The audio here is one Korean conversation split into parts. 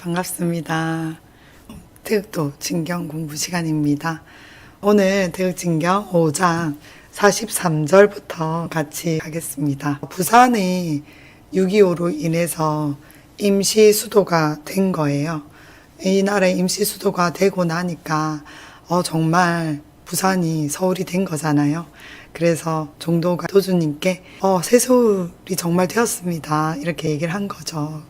반갑습니다. 태극도 진경 공부 시간입니다. 오늘 태극진경 5장 43절부터 같이 가겠습니다. 부산이 6.25로 인해서 임시 수도가 된 거예요. 이 나라에 임시 수도가 되고 나니까 정말 부산이 서울이 된 거잖아요. 그래서 종도가 도주님께 새서울이 정말 되었습니다. 이렇게 얘기를 한 거죠.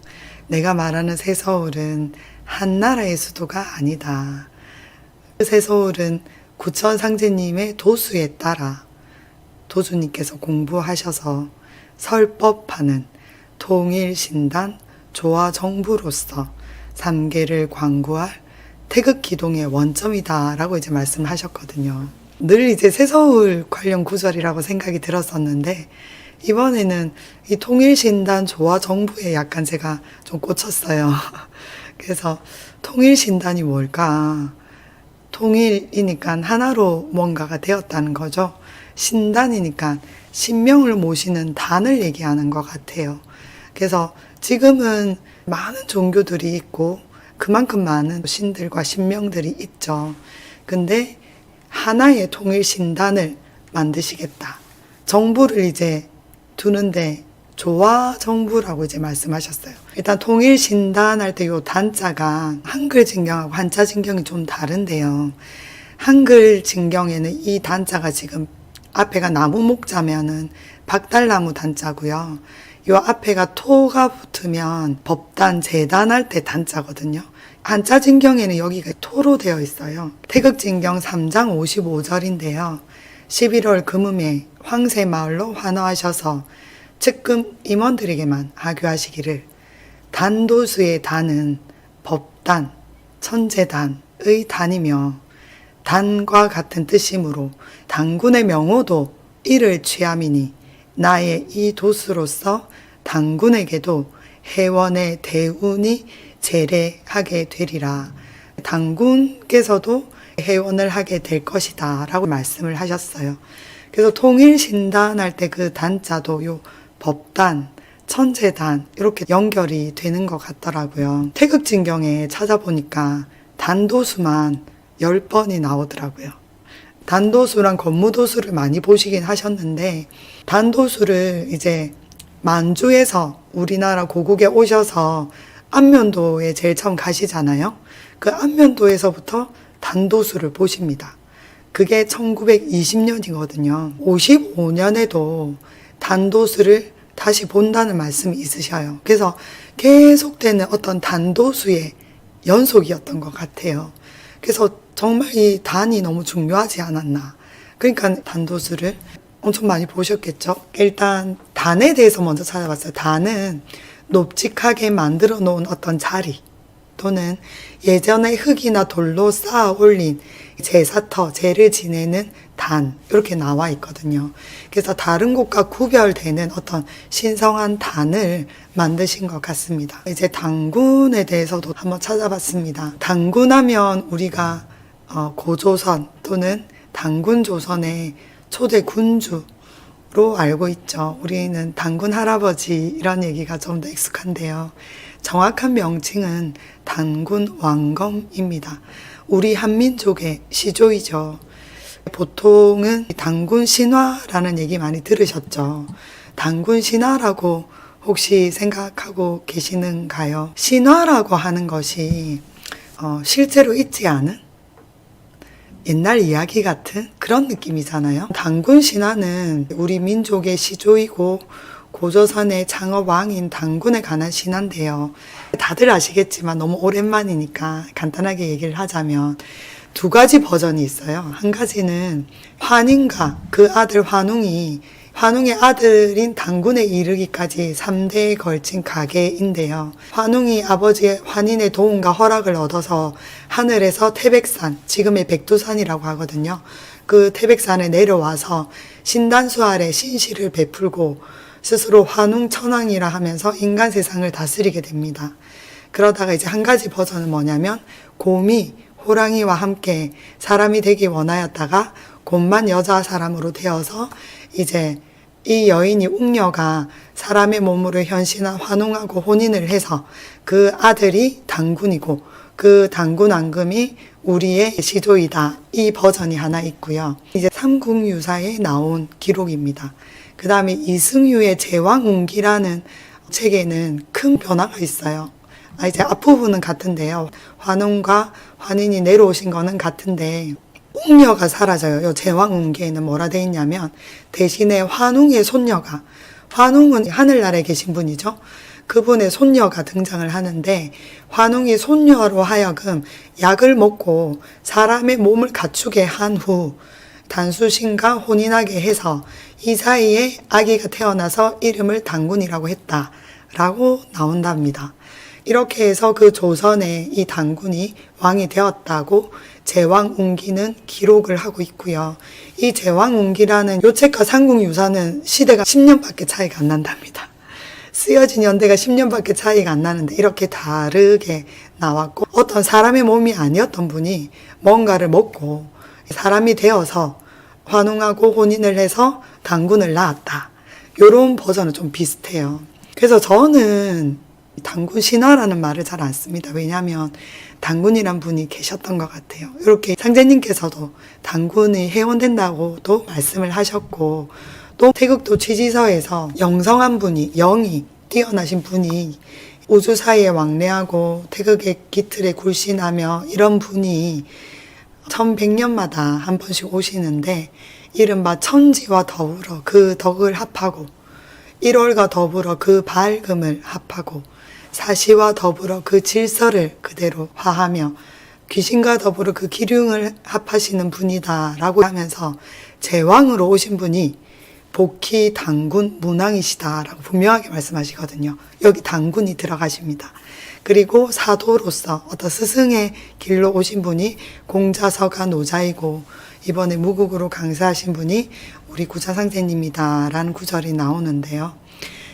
내가 말하는 새서울은 한 나라의 수도가 아니다. 그 새서울은 구천상제님의 도수에 따라 도주님께서 공부하셔서 설법하는 통일신단 조화정부로서 3계를 광구할 태극기동의 원점이다 라고 이제 말씀을 하셨거든요. 늘 이제 새서울 관련 구절이라고 생각이 들었었는데 이번에는 이 통일신단 조화정부에 약간 제가 좀 꽂혔어요. 그래서 통일신단이 뭘까? 통일이니까 하나로 뭔가가 되었다는 거죠. 신단이니까 신명을 모시는 단을 얘기하는 것 같아요. 그래서 지금은 많은 종교들이 있고 그만큼 많은 신들과 신명들이 있죠. 근데 하나의 통일신단을 만드시겠다. 정부를 이제 두는데 조화정부라고 이제 말씀하셨어요. 일단 통일신단 할 때 요 단자가 한글 진경하고 한자 진경이 좀 다른데요. 한글 진경에는 이 단자가 지금 앞에가 나무 목자면은 박달나무 단자고요. 요 앞에가 토가 붙으면 법단, 재단 할 때 단자거든요. 한자 진경에는 여기가 토로 되어 있어요. 태극진경 3장 55절인데요. 11월 금음에 황새마을로 환호하셔서 측금 임원들에게만 하교하시기를 단도수의 단은 법단, 천재단의 단이며 단과 같은 뜻이므로 단군의 명호도 이를 취함이니 나의 이 도수로서 단군에게도 해원의 대운이 재례하게 되리라. 단군께서도 해원을 하게 될 것이다 라고 말씀을 하셨어요. 그래서 통일신단 할 때 그 단자도 요 법단, 천재단 이렇게 연결이 되는 것 같더라고요. 태극진경에 찾아보니까 단도수만 10번이 나오더라고요. 단도수랑 건무도수를 많이 보시긴 하셨는데 단도수를 이제 만주에서 우리나라 고국에 오셔서 안면도에 제일 처음 가시잖아요. 그 안면도에서부터 단도수를 보십니다. 그게 1920년이거든요. 55년에도 단도수를 다시 본다는 말씀이 있으셔요. 그래서 계속되는 어떤 단도수의 연속이었던 것 같아요. 그래서 정말 이 단이 너무 중요하지 않았나. 그러니까 단도수를 엄청 많이 보셨겠죠. 일단 단에 대해서 먼저 찾아봤어요. 단은 높직하게 만들어 놓은 어떤 자리 또는 예전에 흙이나 돌로 쌓아 올린 제사터, 제를 지내는 단 이렇게 나와 있거든요. 그래서 다른 곳과 구별되는 어떤 신성한 단을 만드신 것 같습니다. 이제 단군에 대해서도 한번 찾아봤습니다. 단군하면 우리가 고조선 또는 단군조선의 초대 군주로 알고 있죠. 우리는 단군 할아버지 이런 얘기가 좀 더 익숙한데요. 정확한 명칭은 단군 왕검입니다. 우리 한민족의 시조이죠. 보통은 단군 신화라는 얘기 많이 들으셨죠. 단군 신화라고 혹시 생각하고 계시는가요? 신화라고 하는 것이 실제로 있지 않은 옛날 이야기 같은 그런 느낌이잖아요. 단군 신화는 우리 민족의 시조이고 고조선의 창업왕인 단군에 관한 신화인데요. 다들 아시겠지만 너무 오랜만이니까 간단하게 얘기를 하자면 두 가지 버전이 있어요. 한 가지는 환인과 그 아들 환웅의 아들인 단군에 이르기까지 3대에 걸친 가계인데요. 환웅이 아버지의 환인의 도움과 허락을 얻어서 하늘에서 태백산, 지금의 백두산이라고 하거든요. 그 태백산에 내려와서 신단수 아래 신시를 베풀고 스스로 환웅 천왕이라 하면서 인간 세상을 다스리게 됩니다. 그러다가 이제 한 가지 버전은 뭐냐면 곰이 호랑이와 함께 사람이 되기 원하였다가 곰만 여자 사람으로 되어서 이제 이 여인이 웅녀가 사람의 몸으로 현신한 환웅하고 혼인을 해서 그 아들이 단군이고 그 단군 앙금이 우리의 시조이다. 이 버전이 하나 있고요. 이제 삼국유사에 나온 기록입니다. 그 다음에 이승유의 제왕운기라는 책에는 큰 변화가 있어요. 이제 앞부분은 같은데요. 환웅과 환인이 내려오신 거는 같은데 웅녀가 사라져요. 이 제왕운기에는 뭐라 돼 있냐면 대신에 환웅의 손녀가, 환웅은 하늘나라에 계신 분이죠. 그분의 손녀가 등장을 하는데 환웅이 손녀로 하여금 약을 먹고 사람의 몸을 갖추게 한 후 단수신과 혼인하게 해서 이 사이에 아기가 태어나서 이름을 단군이라고 했다라고 나온답니다. 이렇게 해서 그 조선에 이 단군이 왕이 되었다고 제왕운기는 기록을 하고 있고요. 이 제왕운기라는 요 책과 삼국유사는 시대가 10년밖에 차이가 안 난답니다. 쓰여진 연대가 10년밖에 차이가 안 나는데 이렇게 다르게 나왔고 어떤 사람의 몸이 아니었던 분이 뭔가를 먹고 사람이 되어서 환웅하고 혼인을 해서 단군을 낳았다. 요런 버전은 좀 비슷해요. 그래서 저는 단군 신화라는 말을 잘 안 씁니다. 왜냐하면 단군이란 분이 계셨던 것 같아요. 이렇게 상제님께서도 단군이 해원된다고도 말씀을 하셨고 또 태극도 취지서에서 영성한 분이, 영이 뛰어나신 분이 우주 사이에 왕래하고 태극의 기틀에 굴신하며 이런 분이 1100년마다 한 번씩 오시는데 이른바 천지와 더불어 그 덕을 합하고 1월과 더불어 그 밝음을 합하고 사시와 더불어 그 질서를 그대로 화하며 귀신과 더불어 그 기륭을 합하시는 분이다라고 하면서 제왕으로 오신 분이 복희 단군 문왕이시다라고 분명하게 말씀하시거든요. 여기 단군이 들어가십니다. 그리고 사도로서 어떤 스승의 길로 오신 분이 공자서가 노자이고 이번에 무국으로 강사하신 분이 우리 구자상제님이다라는 구절이 나오는데요.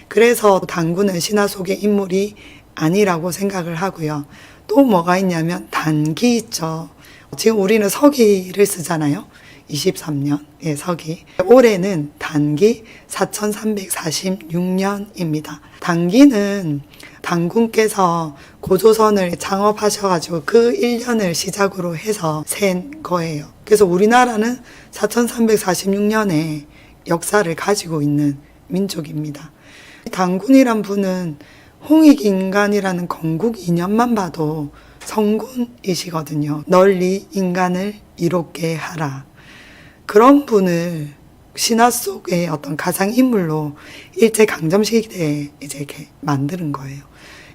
그래서 단군은 신화 속의 인물이 아니라고 생각을 하고요. 또 뭐가 있냐면 단기 있죠. 지금 우리는 서기를 쓰잖아요. 23년, 예, 서기. 올해는 단기 4346년입니다. 단기는 단군께서 고조선을 창업하셔가지고 그 1년을 시작으로 해서 센 거예요. 그래서 우리나라는 4346년에 역사를 가지고 있는 민족입니다. 단군이란 분은 홍익인간이라는 건국 이념만 봐도 성군이시거든요. 널리 인간을 이롭게 하라. 그런 분을 신화 속의 어떤 가상인물로 일제강점시대에 이제 이렇게 만드는 거예요.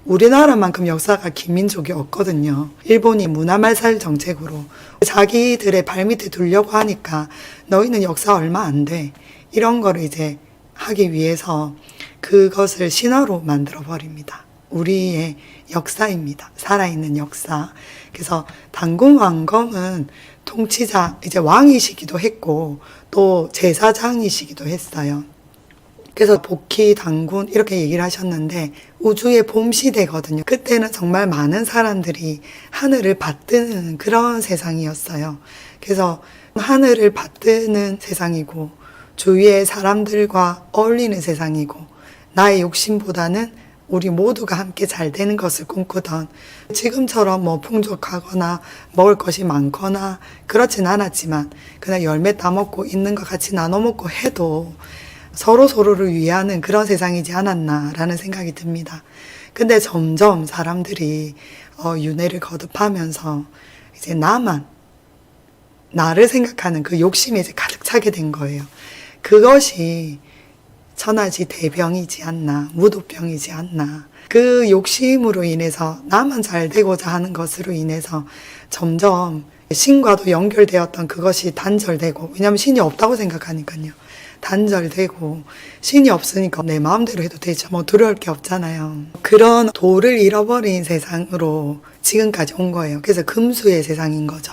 우리나라만큼 역사가 긴 민족이 없거든요. 일본이 문화말살 정책으로 자기들의 발밑에 두려고 하니까 너희는 역사 얼마 안 돼. 이런 거를 이제 하기 위해서 그것을 신화로 만들어 버립니다. 우리의 역사입니다. 살아있는 역사. 그래서 단군 왕검은 통치자, 이제 왕이시기도 했고 또 제사장이시기도 했어요. 그래서 복희, 단군 이렇게 얘기를 하셨는데 우주의 봄 시대거든요. 그때는 정말 많은 사람들이 하늘을 받드는 그런 세상이었어요. 그래서 하늘을 받드는 세상이고 주위의 사람들과 어울리는 세상이고 나의 욕심보다는 우리 모두가 함께 잘 되는 것을 꿈꾸던 지금처럼 뭐 풍족하거나 먹을 것이 많거나 그렇진 않았지만 그냥 열매 따먹고 있는 것 같이 나눠 먹고 해도 서로를 위하는 그런 세상이지 않았나라는 생각이 듭니다. 근데 점점 사람들이 윤회를 거듭하면서 이제 나를 생각하는 그 욕심이 이제 가득 차게 된 거예요. 그것이 천하지 대병이지 않나, 무도병이지 않나. 그 욕심으로 인해서 나만 잘 되고자 하는 것으로 인해서 점점 신과도 연결되었던 그것이 단절되고, 왜냐하면 신이 없다고 생각하니까요. 단절되고 신이 없으니까 내 마음대로 해도 되죠. 뭐 두려울 게 없잖아요. 그런 도를 잃어버린 세상으로 지금까지 온 거예요. 그래서 금수의 세상인 거죠.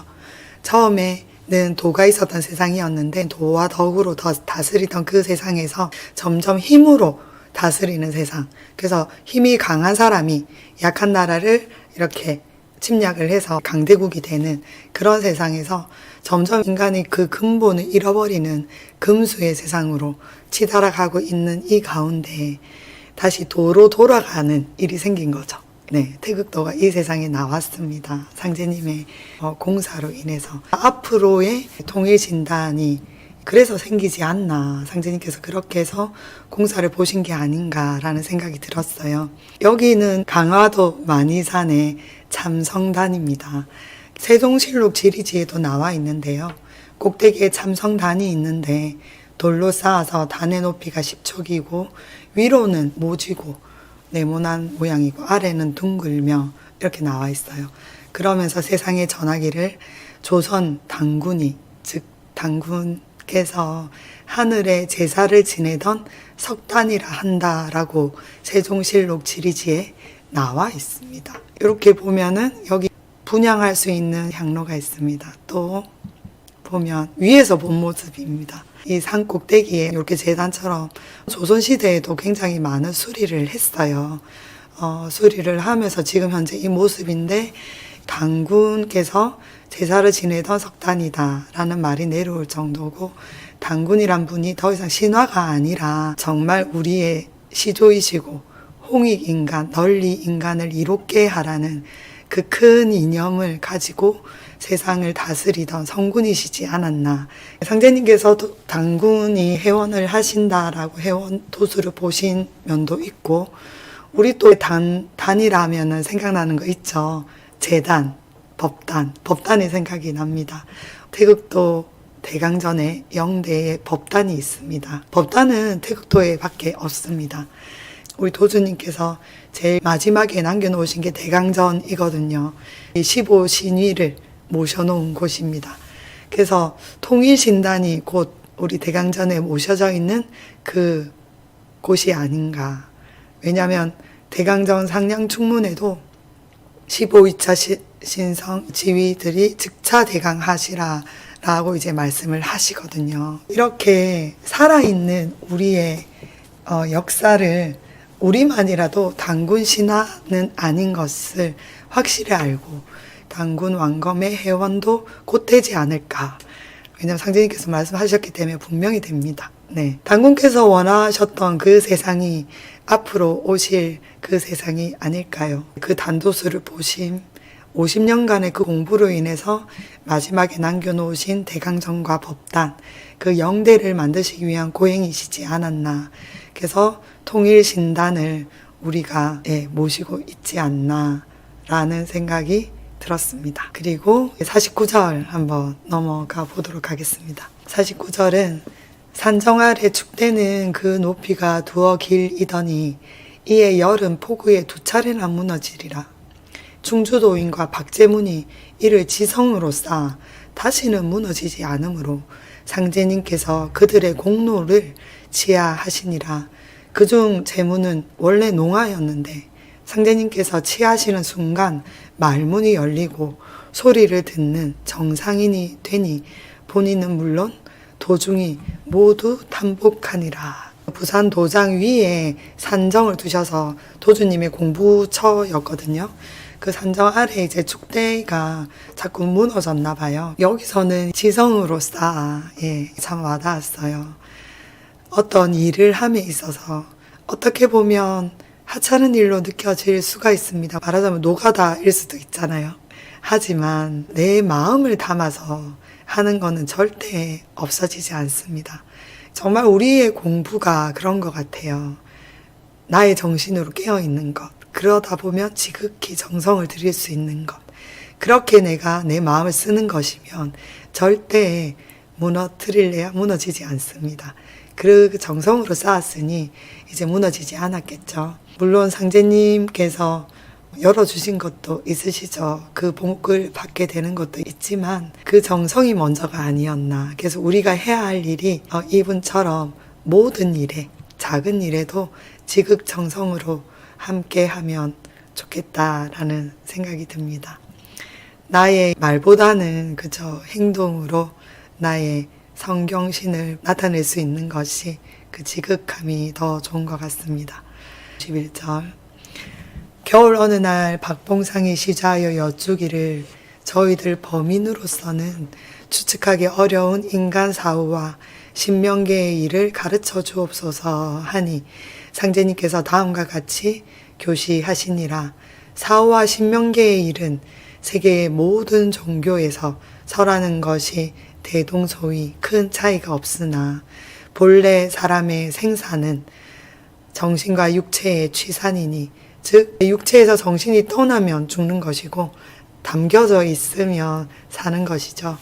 처음에는 도가 있었던 세상이었는데 도와 덕으로 다스리던 그 세상에서 점점 힘으로 다스리는 세상. 그래서 힘이 강한 사람이 약한 나라를 이렇게 침략을 해서 강대국이 되는 그런 세상에서 점점 인간이 그 근본을 잃어버리는 금수의 세상으로 치달아가고 있는 이 가운데 다시 도로 돌아가는 일이 생긴 거죠. 네, 태극도가 이 세상에 나왔습니다. 상제님의 공사로 인해서. 앞으로의 통일진단이 그래서 생기지 않나, 상제님께서 그렇게 해서 공사를 보신 게 아닌가라는 생각이 들었어요. 여기는 강화도 만이산의 참성단입니다. 세종실록 지리지에도 나와 있는데요. 꼭대기에 참성단이 있는데 돌로 쌓아서 단의 높이가 10촉이고 위로는 모지고 네모난 모양이고 아래는 둥글며 이렇게 나와 있어요. 그러면서 세상에 전하기를 조선 당군이, 즉 당군께서 하늘에 제사를 지내던 석단이라 한다라고 세종실록 지리지에 나와 있습니다. 이렇게 보면은 여기 분양할 수 있는 향로가 있습니다. 또 보면 위에서 본 모습입니다. 이 산 꼭대기에 이렇게 제단처럼 조선시대에도 굉장히 많은 수리를 했어요. 수리를 하면서 지금 현재 이 모습인데 당군께서 제사를 지내던 석단이다 라는 말이 내려올 정도고, 당군이란 분이 더 이상 신화가 아니라 정말 우리의 시조이시고 홍익인간, 널리 인간을 이롭게 하라는 그 큰 이념을 가지고 세상을 다스리던 성군이시지 않았나. 상제님께서 당군이 해원을 하신다라고 해원 도수를 보신 면도 있고, 우리 또 단이라면 생각나는 거 있죠. 제단, 법단이 생각이 납니다. 태극도 대강전에 영대에 법단이 있습니다. 법단은 태극도에 밖에 없습니다. 우리 도주님께서 제일 마지막에 남겨놓으신 게 대강전이거든요. 이 15신위를 모셔놓은 곳입니다. 그래서 통일신단이 곧 우리 대강전에 모셔져 있는 그 곳이 아닌가. 왜냐하면 대강전 상량충문에도 15위차 신성 지위들이 즉차 대강하시라 라고 이제 말씀을 하시거든요. 이렇게 살아있는 우리의 역사를 우리만이라도 당군 신화는 아닌 것을 확실히 알고 당군 왕검의 해원도 곧 되지 않을까. 왜냐하면 상제님께서 말씀하셨기 때문에 분명히 됩니다. 네, 당군께서 원하셨던 그 세상이 앞으로 오실 그 세상이 아닐까요? 그 단도수를 보심 50년간의 그 공부로 인해서 마지막에 남겨놓으신 대강전과 법단, 그 영대를 만드시기 위한 고행이시지 않았나. 그래서 통일신단을 우리가 모시고 있지 않나 라는 생각이 들었습니다. 그리고 49절 한번 넘어가 보도록 하겠습니다. 49절은 산정 아래 축대는 그 높이가 두어 길이더니 이에 여름 폭우에 두 차례나 무너지리라. 충주도인과 박제문이 이를 지성으로 쌓아 다시는 무너지지 않으므로 상제님께서 그들의 공로를 치하하시니라. 그중 제문은 원래 농아였는데 상제님께서 치하시는 순간 말문이 열리고 소리를 듣는 정상인이 되니 본인은 물론 도중이 모두 탐복하니라. 부산 도장 위에 산정을 두셔서 도주님의 공부처였거든요. 그 산정 아래 이제 축대가 자꾸 무너졌나 봐요. 여기서는 지성으로 쌓아, 참 와닿았어요. 어떤 일을 함에 있어서 어떻게 보면 하찮은 일로 느껴질 수가 있습니다. 말하자면 노가다일 수도 있잖아요. 하지만 내 마음을 담아서 하는 거는 절대 없어지지 않습니다. 정말 우리의 공부가 그런 것 같아요. 나의 정신으로 깨어있는 것. 그러다 보면 지극히 정성을 들일 수 있는 것. 그렇게 내가 내 마음을 쓰는 것이면 절대 무너뜨릴래야 무너지지 않습니다. 그 정성으로 쌓았으니 이제 무너지지 않았겠죠. 물론 상제님께서 열어주신 것도 있으시죠. 그 복을 받게 되는 것도 있지만 그 정성이 먼저가 아니었나. 그래서 우리가 해야 할 일이 이분처럼 모든 일에, 작은 일에도 지극정성으로 함께 하면 좋겠다라는 생각이 듭니다. 나의 말보다는 그저 행동으로 나의 성경신을 나타낼 수 있는 것이 그 지극함이 더 좋은 것 같습니다. 11절 겨울 어느 날 박봉상이 시자하여 여쭈기를 저희들 범인으로서는 추측하기 어려운 인간 사후와 신명계의 일을 가르쳐 주옵소서 하니 상제님께서 다음과 같이 교시하시니라. 사후와 신명계의 일은 세계의 모든 종교에서 설하는 것이 대동소이 큰 차이가 없으나 본래 사람의 생사는 정신과 육체의 취산이니 즉 육체에서 정신이 떠나면 죽는 것이고 담겨져 있으면 사는 것이죠.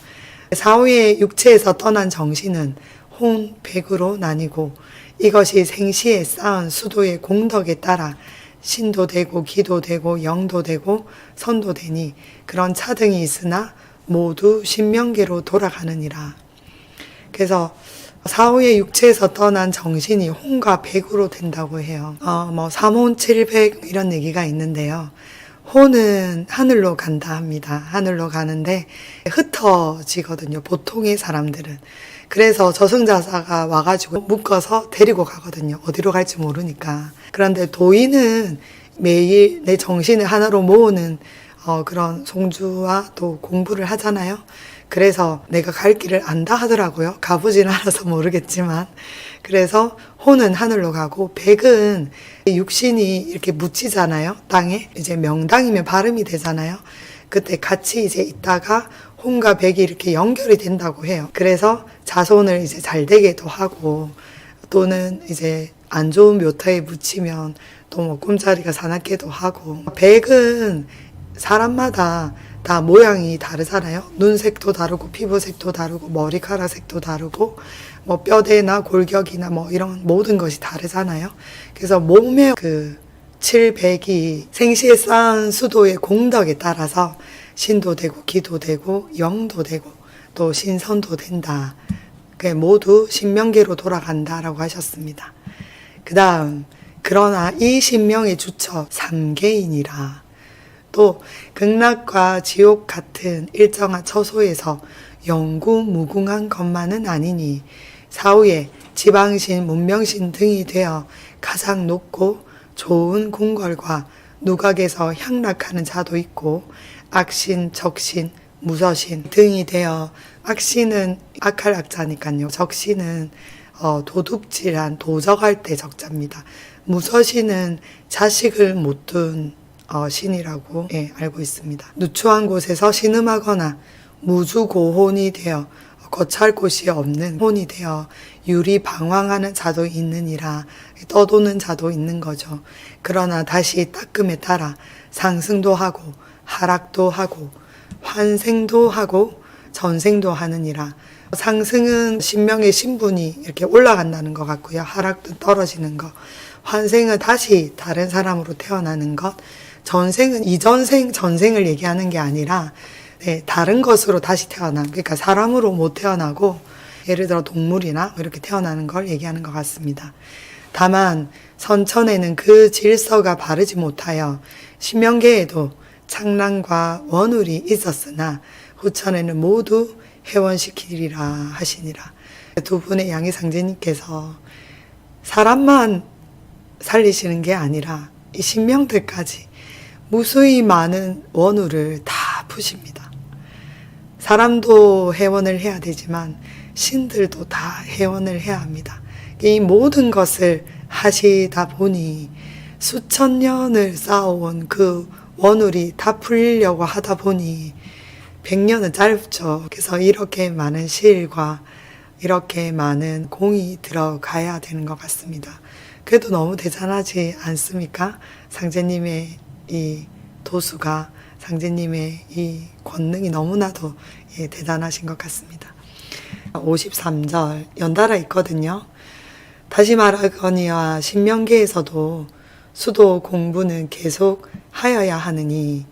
사후에 육체에서 떠난 정신은 혼, 백으로 나뉘고 이것이 생시에 쌓은 수도의 공덕에 따라 신도 되고 기도 되고 영도 되고 선도 되니 그런 차등이 있으나 모두 신명계로 돌아가느니라. 그래서 사후에 육체에서 떠난 정신이 혼과 백으로 된다고 해요. 삼혼 칠백 이런 얘기가 있는데요. 혼은 하늘로 간다 합니다. 하늘로 가는데 흩어지거든요. 보통의 사람들은. 그래서 저승자사가 와가지고 묶어서 데리고 가거든요. 어디로 갈지 모르니까. 그런데 도인은 매일 내 정신을 하나로 모으는 그런 송주와 또 공부를 하잖아요. 그래서 내가 갈 길을 안다 하더라고요. 가보진 않아서 모르겠지만. 그래서 혼은 하늘로 가고 백은 육신이 이렇게 묻히잖아요. 땅에. 이제 명당이면 발음이 되잖아요. 그때 같이 이제 있다가 혼과 백이 이렇게 연결이 된다고 해요. 그래서 자손을 이제 잘 되게도 하고 또는 이제 안 좋은 묘타에 묻히면 또 뭐 꿈자리가 사납게도 하고 백은 사람마다 다 모양이 다르잖아요. 눈색도 다르고 피부색도 다르고 머리카락 색도 다르고 뭐 뼈대나 골격이나 뭐 이런 모든 것이 다르잖아요. 그래서 몸의 그 칠백이 생시에 쌓은 수도의 공덕에 따라서 신도 되고 기도 되고 영도 되고 또 신선도 된다. 모두 신명계로 돌아간다라고 하셨습니다. 그 다음 그러나 이 신명의 주처 삼계이니라. 또 극락과 지옥 같은 일정한 처소에서 영구 무궁한 것만은 아니니 사후에 지방신, 문명신 등이 되어 가장 높고 좋은 궁궐과 누각에서 향락하는 자도 있고 악신, 적신, 무서신 등이 되어 악신은 악할 악자니까요. 적신은 도둑질한 도적할 때 적자입니다. 무서신은 자식을 못 둔 신이라고 알고 있습니다. 누추한 곳에서 신음하거나 무주고혼이 되어 거찰 곳이 없는 혼이 되어 유리방황하는 자도 있느니라. 떠도는 자도 있는 거죠. 그러나 다시 따끔에 따라 상승도 하고 하락도 하고 환생도 하고 전생도 하느니라. 상승은 신명의 신분이 이렇게 올라간다는 것 같고요. 하락도 떨어지는 것. 환생은 다시 다른 사람으로 태어나는 것. 전생은 이전생, 전생을 얘기하는 게 아니라 다른 것으로 다시 태어나. 그러니까 사람으로 못 태어나고 예를 들어 동물이나 이렇게 태어나는 걸 얘기하는 것 같습니다. 다만 선천에는 그 질서가 바르지 못하여 신명계에도 창랑과 원울이 있었으나 후천에는 모두 해원시키리라 하시니라. 두 분의 양의 상제님께서 사람만 살리시는 게 아니라 이 신명들까지 무수히 많은 원울을 다 푸십니다. 사람도 해원을 해야 되지만 신들도 다 해원을 해야 합니다. 이 모든 것을 하시다 보니 수천 년을 쌓아온 그 원울이 다 풀리려고 하다 보니 100년은 짧죠. 그래서 이렇게 많은 시일과 이렇게 많은 공이 들어가야 되는 것 같습니다. 그래도 너무 대단하지 않습니까? 상제님의 이 도수가, 상제님의 이 권능이 너무나도 대단하신 것 같습니다. 53절 연달아 있거든요. 다시 말하거니와 신명계에서도 수도 공부는 계속 하여야 하느니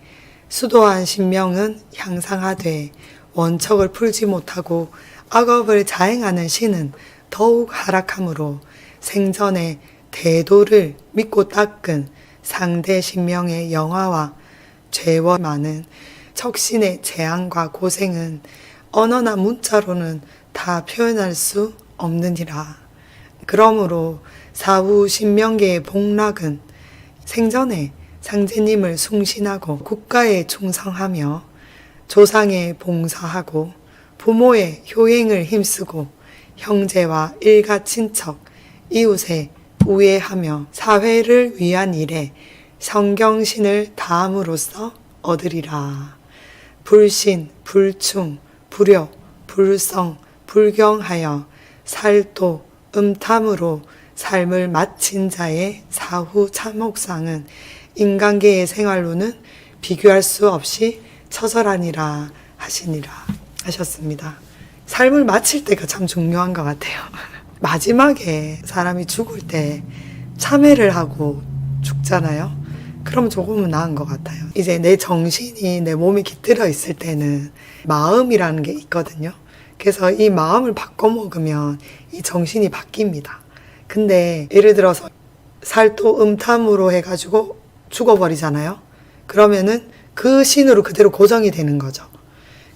수도한 신명은 향상하되 원척을 풀지 못하고 악업을 자행하는 신은 더욱 하락하므로 생전에 대도를 믿고 닦은 상대 신명의 영화와 죄와 많은 척신의 재앙과 고생은 언어나 문자로는 다 표현할 수 없느니라. 그러므로 사후 신명계의 복락은 생전에 상제님을 숭신하고 국가에 충성하며 조상에 봉사하고 부모의 효행을 힘쓰고 형제와 일가 친척, 이웃에 우애하며 사회를 위한 일에 성경신을 다함으로써 얻으리라. 불신, 불충, 불효, 불성, 불경하여 살도, 음탐으로 삶을 마친 자의 사후 참혹상은 인간계의 생활로는 비교할 수 없이 처절하니라 하시니라 하셨습니다. 삶을 마칠 때가 참 중요한 것 같아요. 마지막에 사람이 죽을 때 참회를 하고 죽잖아요. 그럼 조금은 나은 것 같아요. 이제 내 정신이 내 몸에 깃들어 있을 때는 마음이라는 게 있거든요. 그래서 이 마음을 바꿔먹으면 이 정신이 바뀝니다. 근데 예를 들어서 살도 음탐으로 해가지고 죽어버리잖아요. 그러면은 그 신으로 그대로 고정이 되는 거죠.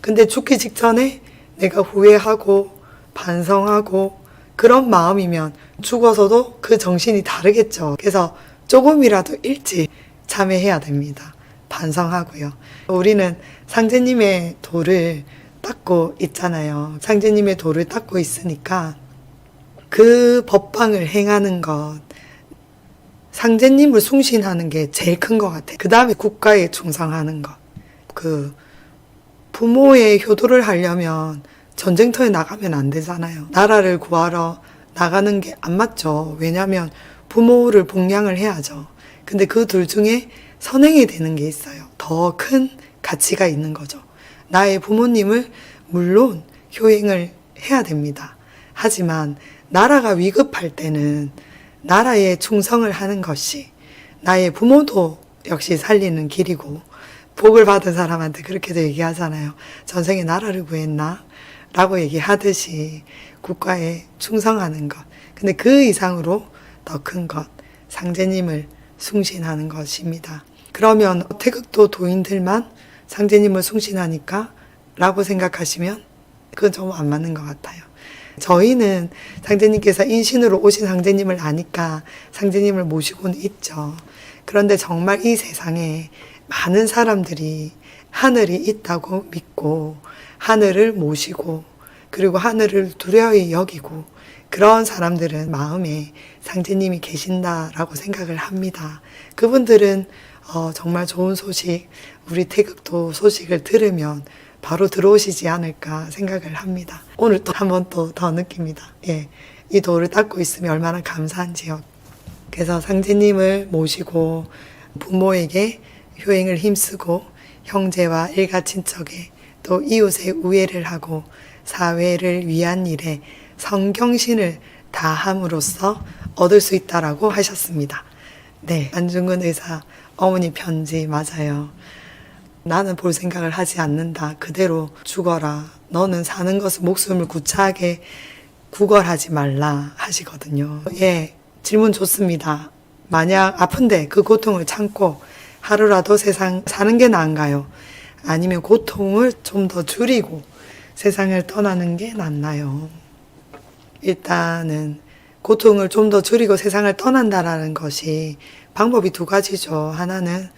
근데 죽기 직전에 내가 후회하고 반성하고 그런 마음이면 죽어서도 그 정신이 다르겠죠. 그래서 조금이라도 일찍 참회해야 됩니다. 반성하고요. 우리는 상제님의 도를 닦고 있잖아요. 상제님의 도를 닦고 있으니까 그 법방을 행하는 것, 상제님을 숭신하는 게 제일 큰 것 같아요. 그 다음에 국가에 충성하는 것. 그 부모의 효도를 하려면 전쟁터에 나가면 안 되잖아요. 나라를 구하러 나가는 게 안 맞죠. 왜냐하면 부모를 복양을 해야죠. 근데 그 둘 중에 선행이 되는 게 있어요. 더 큰 가치가 있는 거죠. 나의 부모님을 물론 효행을 해야 됩니다. 하지만 나라가 위급할 때는 나라에 충성을 하는 것이 나의 부모도 역시 살리는 길이고 복을 받은 사람한테 그렇게도 얘기하잖아요. 전생에 나라를 구했나? 라고 얘기하듯이 국가에 충성하는 것. 근데 그 이상으로 더 큰 것, 상제님을 숭신하는 것입니다. 그러면 태극도 도인들만 상제님을 숭신하니까 라고 생각하시면 그건 좀 안 맞는 것 같아요. 저희는 상제님께서 인신으로 오신 상제님을 아니까 상제님을 모시고는 있죠. 그런데 정말 이 세상에 많은 사람들이 하늘이 있다고 믿고 하늘을 모시고 그리고 하늘을 두려이 여기고 그런 사람들은 마음에 상제님이 계신다라고 생각을 합니다. 그분들은 정말 좋은 소식, 우리 태극도 소식을 들으면 바로 들어오시지 않을까 생각을 합니다. 오늘 또 한 번 또 더 느낍니다. 예, 이 도를 닦고 있으면 얼마나 감사한지요. 그래서 상제님을 모시고 부모에게 효행을 힘쓰고 형제와 일가 친척에 또 이웃의 우애를 하고 사회를 위한 일에 성경신을 다함으로써 얻을 수 있다라고 하셨습니다. 네, 안중근 의사 어머니 편지 맞아요. 나는 볼 생각을 하지 않는다. 그대로 죽어라. 너는 사는 것은 목숨을 구차하게 구걸하지 말라 하시거든요. 예, 질문 좋습니다. 만약 아픈데 그 고통을 참고 하루라도 세상 사는 게 나은가요? 아니면 고통을 좀 더 줄이고 세상을 떠나는 게 낫나요? 일단은 고통을 좀 더 줄이고 세상을 떠난다라는 것이 방법이 두 가지죠. 하나는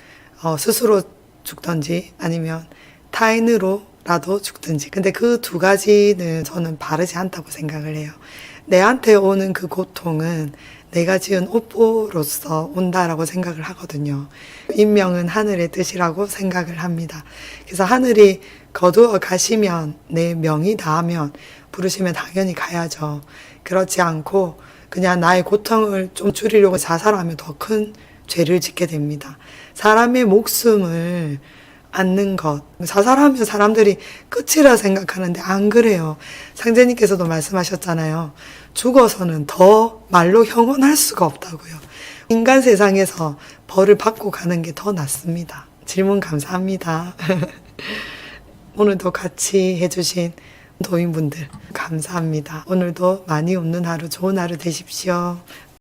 스스로 죽든지 아니면 타인으로라도 죽든지. 근데 그 두 가지는 저는 바르지 않다고 생각을 해요. 내한테 오는 그 고통은 내가 지은 업보로서 온다라고 생각을 하거든요. 인명은 하늘의 뜻이라고 생각을 합니다. 그래서 하늘이 거두어 가시면 내 명이 닿으면 부르시면 당연히 가야죠. 그렇지 않고 그냥 나의 고통을 좀 줄이려고 자살하면 더 큰 죄를 짓게 됩니다. 사람의 목숨을 않는 것. 자살하면 사람들이 끝이라 생각하는데 안 그래요. 상제님께서도 말씀하셨잖아요. 죽어서는 더 말로 형언할 수가 없다고요. 인간 세상에서 벌을 받고 가는 게 더 낫습니다. 질문 감사합니다. 오늘도 같이 해주신 도인분들 감사합니다. 오늘도 많이 웃는 하루, 좋은 하루 되십시오.